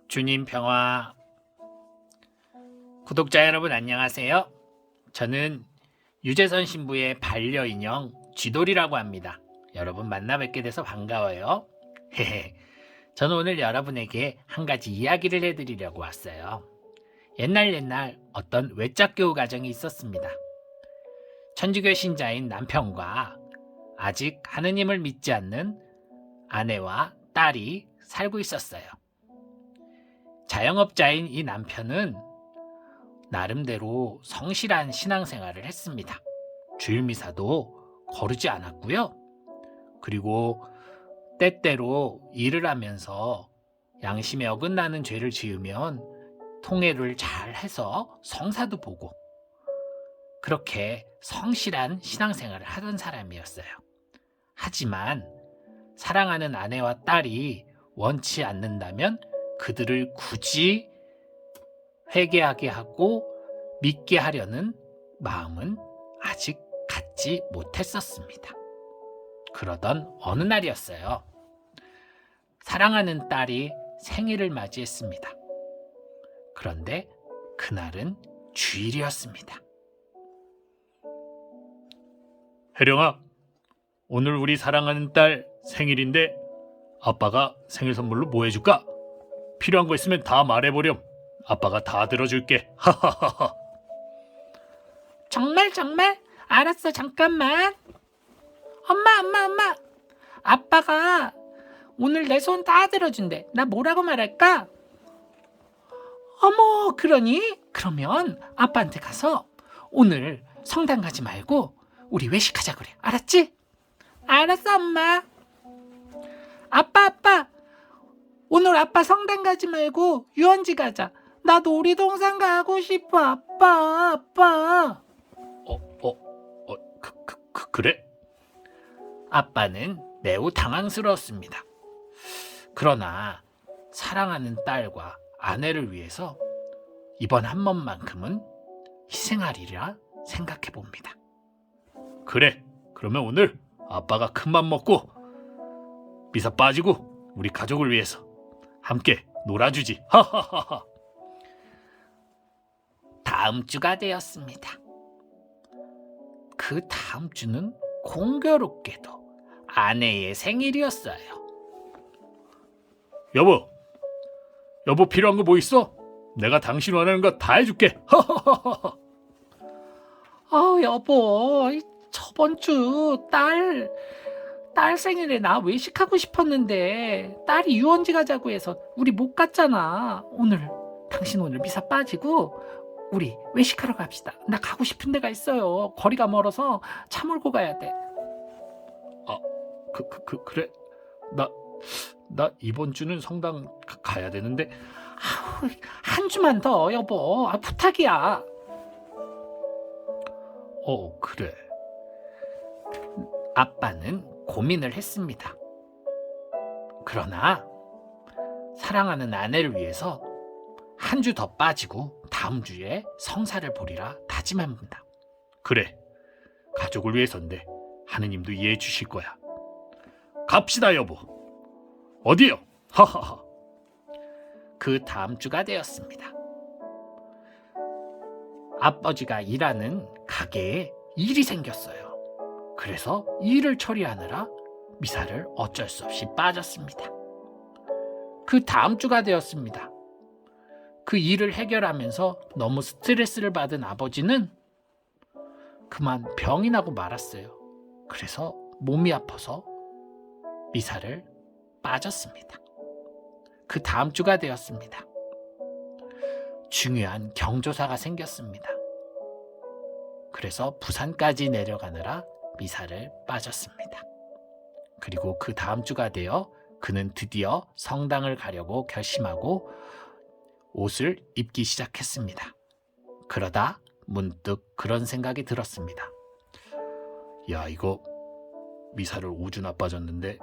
주님 평화. 구독자 여러분 안녕하세요. 저는 유재선 신부의 반려인형 쥐돌이라고 합니다. 여러분 만나 뵙게 돼서 반가워요. 저는 오늘 여러분에게 한 가지 이야기를 해드리려고 왔어요. 옛날 어떤 외짝 교우 가정이 있었습니다. 천주교 신자인 남편과 아직 하느님을 믿지 않는 아내와 딸이 살고 있었어요. 자영업자인 이 남편은 나름대로 성실한 신앙생활을 했습니다. 주일미사도 거르지 않았고요. 그리고 때때로 일을 하면서 양심에 어긋나는 죄를 지으면 통회를 잘 해서 성사도 보고 그렇게 성실한 신앙생활을 하던 사람이었어요. 하지만 사랑하는 아내와 딸이 원치 않는다면 그들을 굳이 회개하게 하고 믿게 하려는 마음은 아직 갖지 못했었습니다. 그러던 어느 날이었어요. 사랑하는 딸이 생일을 맞이했습니다. 그런데 그날은 주일이었습니다. 혜령아, 오늘 우리 사랑하는 딸 생일인데 아빠가 생일 선물로 뭐 해줄까? 필요한 거 있으면 다 말해보렴. 아빠가 다 들어줄게. 하하하하. 정말? 알았어, 잠깐만. 엄마. 아빠가 오늘 내 손 다 들어준대. 나 뭐라고 말할까? 어머, 그러니? 그러면 아빠한테 가서 오늘 성당 가지 말고 우리 외식하자 그래. 알았지? 알았어, 엄마. 아빠. 오늘 아빠 성당 가지 말고 유원지 가자. 나 놀이동산 가고 싶어, 아빠. 그래? 아빠는 매우 당황스러웠습니다. 그러나 사랑하는 딸과 아내를 위해서 이번 한 번만큼은 희생하리라 생각해 봅니다. 그래. 그러면 오늘 아빠가 큰맘 먹고 미사 빠지고 우리 가족을 위해서 함께 놀아주지. 하하하하. 다음 주가 되었습니다. 그 다음 주는 공교롭게도 아내의 생일이었어요. 여보 필요한 거 뭐 있어? 내가 당신 원하는 거 다 해줄게. 하하하하. 여보, 저번 주 딸 생일에 나 외식하고 싶었는데 딸이 유원지 가자고 해서 우리 못 갔잖아. 당신 오늘 미사 빠지고 우리 외식하러 갑시다. 나 가고 싶은 데가 있어요. 거리가 멀어서 차 몰고 가야 돼. 그래. 나 이번 주는 성당 가야 되는데. 한 주만 더, 여보. 부탁이야. 그래. 아빠는 고민을 했습니다. 그러나 사랑하는 아내를 위해서 한 주 더 빠지고 다음 주에 성사를 보리라 다짐합니다. 그래. 가족을 위해서인데 하느님도 이해해 주실 거야. 갑시다, 여보. 어디요? 하하하. 그 다음 주가 되었습니다. 아버지가 일하는 가게에 일이 생겼어요. 그래서 일을 처리하느라 미사를 어쩔 수 없이 빠졌습니다. 그 다음 주가 되었습니다. 그 일을 해결하면서 너무 스트레스를 받은 아버지는 그만 병이 나고 말았어요. 그래서 몸이 아파서 미사를 빠졌습니다. 그 다음 주가 되었습니다. 중요한 경조사가 생겼습니다. 그래서 부산까지 내려가느라 미사를 빠졌습니다. 그리고 그 다음 주가 되어 그는 드디어 성당을 가려고 결심하고 옷을 입기 시작했습니다. 그러다 문득 그런 생각이 들었습니다. 야, 이거 미사를 5주나 빠졌는데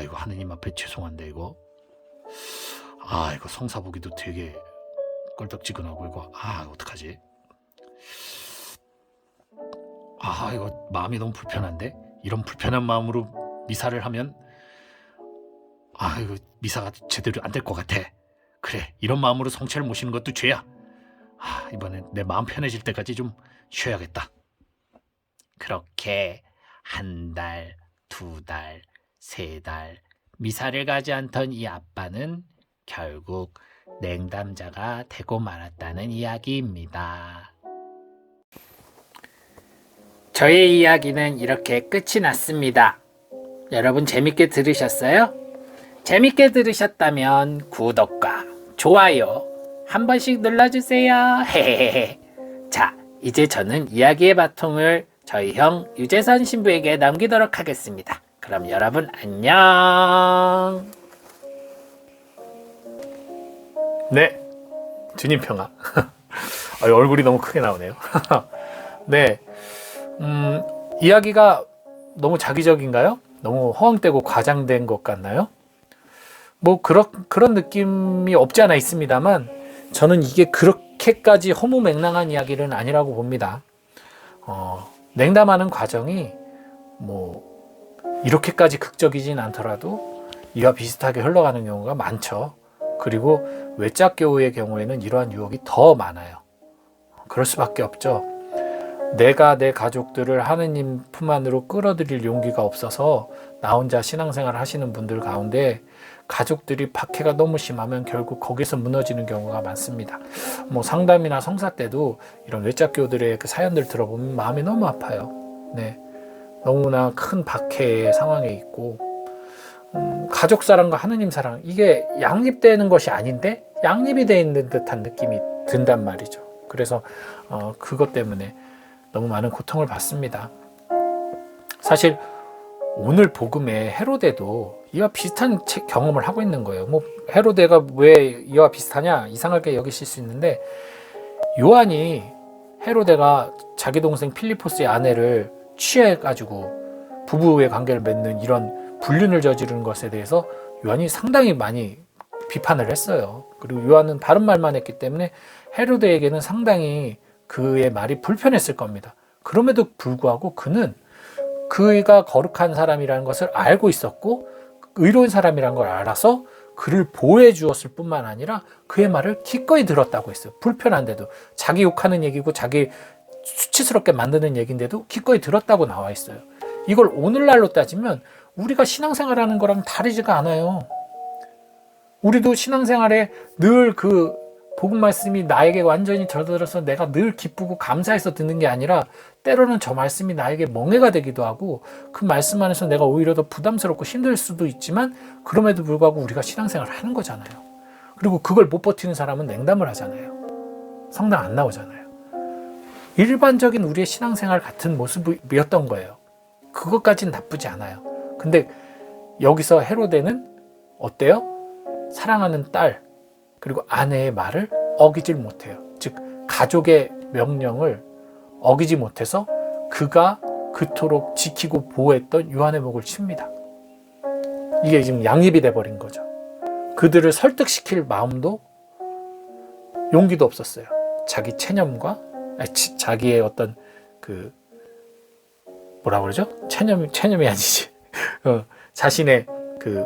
이거 하느님 앞에 죄송한데 이거 성사 보기도 되게 껄떡지근하고 이거 어떡하지? 이거 마음이 너무 불편한데 이런 불편한 마음으로 미사를 하면 아, 이거 미사가 제대로 안 될 것 같아. 그래, 이런 마음으로 성체를 모시는 것도 죄야. 아, 이번엔 내 마음 편해질 때까지 좀 쉬어야겠다. 그렇게 한 달, 두 달, 세 달 미사를 가지 않던 이 아빠는 결국 냉담자가 되고 말았다는 이야기입니다. 저의 이야기는 이렇게 끝이 났습니다. 여러분 재밌게 들으셨어요? 재밌게 들으셨다면 구독과 좋아요 한 번씩 눌러주세요. 헤헤헤. 자, 이제 저는 이야기의 바통을 저희 형 유재선 신부에게 넘기도록 하겠습니다. 그럼 여러분 안녕. 네, 주님 평화. 얼굴이 너무 크게 나오네요. 네, 이야기가 너무 자기적인가요? 너무 허황되고 과장된 것 같나요? 뭐 그런 느낌이 없지 않아 있습니다만 저는 이게 그렇게까지 허무맹랑한 이야기는 아니라고 봅니다. 냉담하는 과정이 뭐 이렇게까지 극적이진 않더라도 이와 비슷하게 흘러가는 경우가 많죠. 그리고 외짝교우의 경우에는 이러한 유혹이 더 많아요. 그럴 수밖에 없죠. 내가 내 가족들을 하느님 품 안으로 끌어들일 용기가 없어서 나 혼자 신앙생활 하시는 분들 가운데 가족들이 박해가 너무 심하면 결국 거기서 무너지는 경우가 많습니다. 뭐 상담이나 성사 때도 이런 외짝교들의 그 사연들 들어보면 마음이 너무 아파요. 네, 너무나 큰 박해의 상황에 있고 가족 사랑과 하느님 사랑 이게 양립되는 것이 아닌데 양립이 되어 있는 듯한 느낌이 든단 말이죠. 그래서 그것 때문에 너무 많은 고통을 받습니다. 사실 오늘 복음의 헤로데도 이와 비슷한 경험을 하고 있는 거예요. 뭐 헤로데가 왜 이와 비슷하냐 이상하게 여기실 수 있는데 요한이 헤로데가 자기 동생 필리포스의 아내를 취해가지고 부부의 관계를 맺는 이런 불륜을 저지르는 것에 대해서 요한이 상당히 많이 비판을 했어요. 그리고 요한은 바른 말만 했기 때문에 헤로데에게는 상당히 그의 말이 불편했을 겁니다. 그럼에도 불구하고 그는 그가 거룩한 사람이라는 것을 알고 있었고 의로운 사람이라는 걸 알아서 그를 보호해 주었을 뿐만 아니라 그의 말을 기꺼이 들었다고 했어요. 불편한데도 자기 욕하는 얘기고 자기 수치스럽게 만드는 얘기인데도 기꺼이 들었다고 나와 있어요. 이걸 오늘날로 따지면 우리가 신앙생활하는 거랑 다르지가 않아요. 우리도 신앙생활에 늘 그 복음 말씀이 나에게 완전히 들어들어서 내가 늘 기쁘고 감사해서 듣는 게 아니라 때로는 저 말씀이 나에게 멍해가 되기도 하고 그 말씀 안에서 내가 오히려 더 부담스럽고 힘들 수도 있지만 그럼에도 불구하고 우리가 신앙생활을 하는 거잖아요. 그리고 그걸 못 버티는 사람은 냉담을 하잖아요. 성당 안 나오잖아요. 일반적인 우리의 신앙생활 같은 모습이었던 거예요. 그것까지는 나쁘지 않아요. 근데 여기서 헤로데는 어때요? 사랑하는 딸 그리고 아내의 말을 어기질 못해요. 즉 가족의 명령을 어기지 못해서 그가 그토록 지키고 보호했던 요한의 목을 칩니다. 이게 지금 양립이 돼버린 거죠. 그들을 설득시킬 마음도 용기도 없었어요. 자기 체념과 자기의 어떤 그 뭐라 그러죠? 체념이 아니지. 자신의 그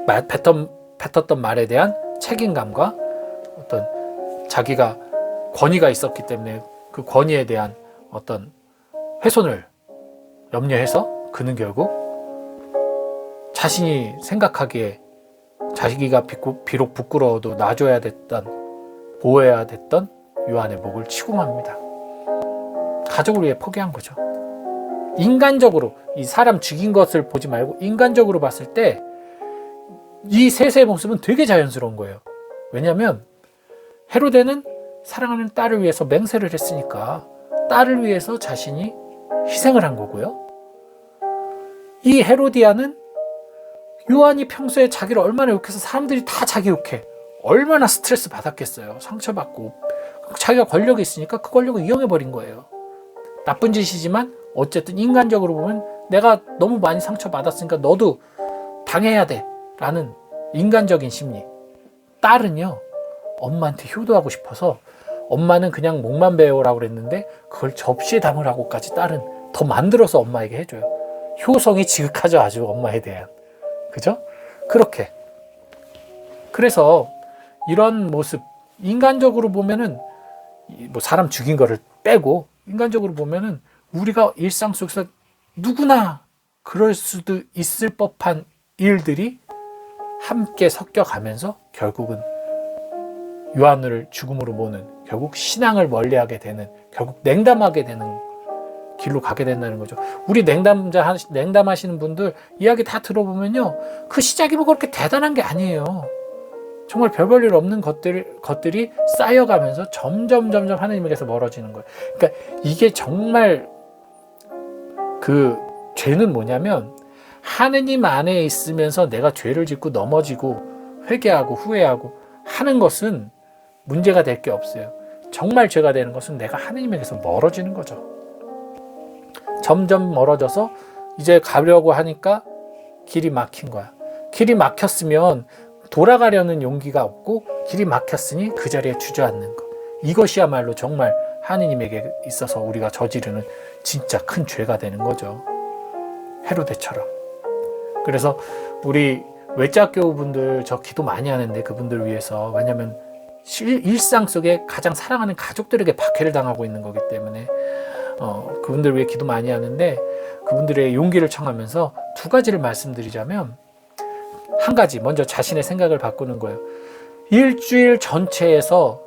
뱉었던 말에 대한 책임감과 어떤 자기가 권위가 있었기 때문에 그 권위에 대한 어떤 훼손을 염려해서 그는 결국 자신이 생각하기에 자기가 비록 부끄러워도 놔줘야 됐던 보호해야 됐던 요한의 목을 치고 맙니다. 가족을 위해 포기한 거죠. 인간적으로 이 사람 죽인 것을 보지 말고 인간적으로 봤을 때 이 셋의 모습은 되게 자연스러운 거예요. 왜냐하면 헤로데는 사랑하는 딸을 위해서 맹세를 했으니까 딸을 위해서 자신이 희생을 한 거고요. 이 헤로디아는 요한이 평소에 자기를 얼마나 욕해서 사람들이 다 자기 욕해. 얼마나 스트레스 받았겠어요. 상처받고. 자기가 권력이 있으니까 그 권력을 이용해버린 거예요. 나쁜 짓이지만 어쨌든 인간적으로 보면 내가 너무 많이 상처받았으니까 너도 당해야 돼 라는 인간적인 심리. 딸은요 엄마한테 효도하고 싶어서 엄마는 그냥 목만 베어라고 그랬는데 그걸 접시에 담으라고까지 딸은 더 만들어서 엄마에게 해줘요. 효성이 지극하죠. 아주 엄마에 대한. 그죠? 그렇게. 그래서 이런 모습, 인간적으로 보면은 뭐 사람 죽인 거를 빼고 인간적으로 보면은 우리가 일상 속에서 누구나 그럴 수도 있을 법한 일들이 함께 섞여가면서 결국은 요한을 죽음으로 모는, 결국 신앙을 멀리하게 되는, 결국 냉담하게 되는 길로 가게 된다는 거죠. 우리 냉담하시는 분들 이야기 다 들어보면요, 그 시작이 뭐 그렇게 대단한 게 아니에요. 정말 별 볼 일 없는 것들이 쌓여가면서 점점 하나님에게서 멀어지는 거예요. 그러니까 이게 정말 그 죄는 뭐냐면, 하느님 안에 있으면서 내가 죄를 짓고 넘어지고 회개하고 후회하고 하는 것은 문제가 될 게 없어요. 정말 죄가 되는 것은 내가 하느님에게서 멀어지는 거죠. 점점 멀어져서 이제 가려고 하니까 길이 막힌 거야. 길이 막혔으면 돌아가려는 용기가 없고, 길이 막혔으니 그 자리에 주저앉는 것. 이것이야말로 정말 하느님에게 있어서 우리가 저지르는 진짜 큰 죄가 되는 거죠. 헤로데처럼. 그래서 우리 외자교우 분들 저 기도 많이 하는데, 그분들 위해서, 왜냐하면 일상 속에 가장 사랑하는 가족들에게 박해를 당하고 있는 거기 때문에 그분들 위해 기도 많이 하는데, 그분들의 용기를 청하면서 두 가지를 말씀드리자면, 한 가지 먼저 자신의 생각을 바꾸는 거예요. 일주일 전체에서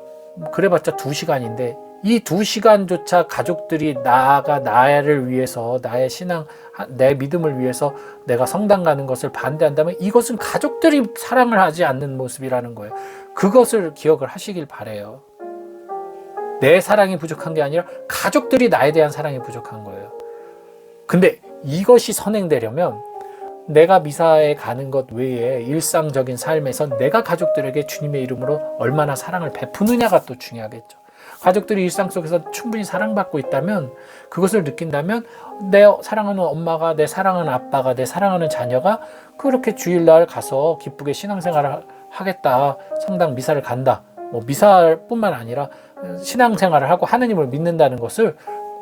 그래봤자 2시간인데 이 2시간조차 가족들이 나를 위해서, 나의 신앙, 내 믿음을 위해서 내가 성당 가는 것을 반대한다면 이것은 가족들이 사랑을 하지 않는 모습이라는 거예요. 그것을 기억을 하시길 바라요. 내 사랑이 부족한 게 아니라 가족들이 나에 대한 사랑이 부족한 거예요. 근데 이것이 선행되려면 내가 미사에 가는 것 외에 일상적인 삶에서 내가 가족들에게 주님의 이름으로 얼마나 사랑을 베푸느냐가 또 중요하겠죠. 가족들이 일상 속에서 충분히 사랑받고 있다면, 그것을 느낀다면 내 사랑하는 엄마가, 내 사랑하는 아빠가, 내 사랑하는 자녀가 그렇게 주일날 가서 기쁘게 신앙생활을 하겠다, 성당 미사를 간다, 뭐 미사뿐만 아니라 신앙생활을 하고 하느님을 믿는다는 것을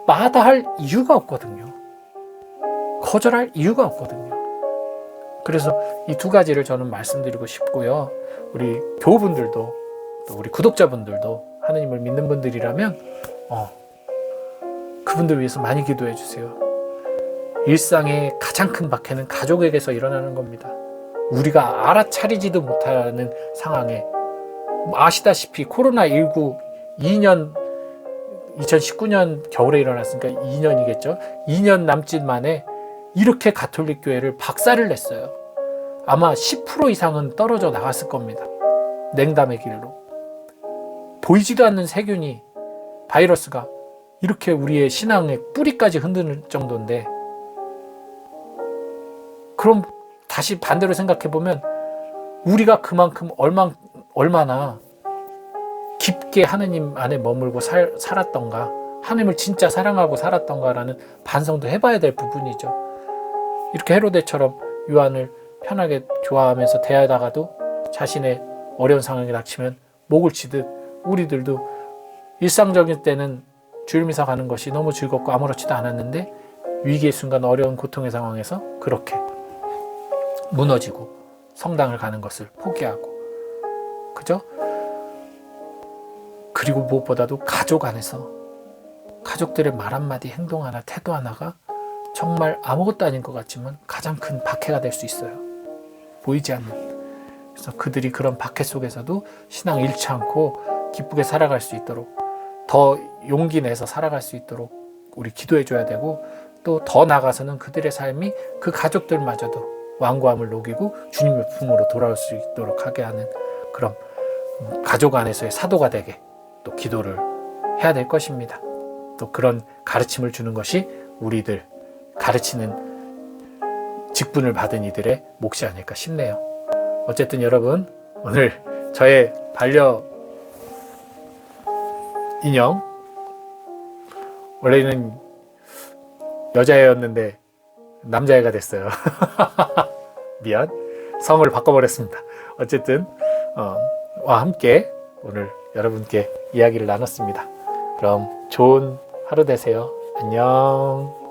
마다할 이유가 없거든요. 거절할 이유가 없거든요. 그래서 이 두 가지를 저는 말씀드리고 싶고요. 우리 교우분들도, 또 우리 구독자분들도 하느님을 믿는 분들이라면 그분들 위해서 많이 기도해 주세요. 일상의 가장 큰 박해는 가족에게서 일어나는 겁니다. 우리가 알아차리지도 못하는 상황에, 아시다시피 코로나19 2019년 겨울에 일어났으니까 2년이겠죠. 2년 남짓 만에 이렇게 가톨릭 교회를 박살을 냈어요. 아마 10% 이상은 떨어져 나갔을 겁니다. 냉담의 길로. 보이지도 않는 세균이, 바이러스가 이렇게 우리의 신앙의 뿌리까지 흔드는 정도인데, 그럼 다시 반대로 생각해보면 우리가 그만큼 얼마나 깊게 하느님 안에 머물고 살았던가, 하느님을 진짜 사랑하고 살았던가라는 반성도 해봐야 될 부분이죠. 이렇게 헤로데처럼 요한을 편하게 좋아하면서 대하다가도 자신의 어려운 상황이 닥치면 목을 치듯, 우리들도 일상적인 때는 주일미사 가는 것이 너무 즐겁고 아무렇지도 않았는데 위기의 순간, 어려운 고통의 상황에서 그렇게 무너지고 성당을 가는 것을 포기하고, 그죠? 그리고 무엇보다도 가족 안에서 가족들의 말 한마디, 행동 하나, 태도 하나가 정말 아무것도 아닌 것 같지만 가장 큰 박해가 될 수 있어요. 보이지 않는. 그래서 그들이 그런 박해 속에서도 신앙 잃지 않고 기쁘게 살아갈 수 있도록, 더 용기 내서 살아갈 수 있도록 우리 기도해 줘야 되고, 또 더 나아가서는 그들의 삶이 그 가족들마저도 완고함을 녹이고 주님의 품으로 돌아올 수 있도록 하게 하는 그런 가족 안에서의 사도가 되게 또 기도를 해야 될 것입니다. 또 그런 가르침을 주는 것이 우리들 가르치는 직분을 받은 이들의 몫이 아닐까 싶네요. 어쨌든 여러분, 오늘 저의 반려 인형, 원래는 여자애였는데 남자애가 됐어요. 미안, 성을 바꿔버렸습니다. 어쨌든 와 함께 오늘 여러분께 이야기를 나눴습니다. 그럼 좋은 하루 되세요. 안녕.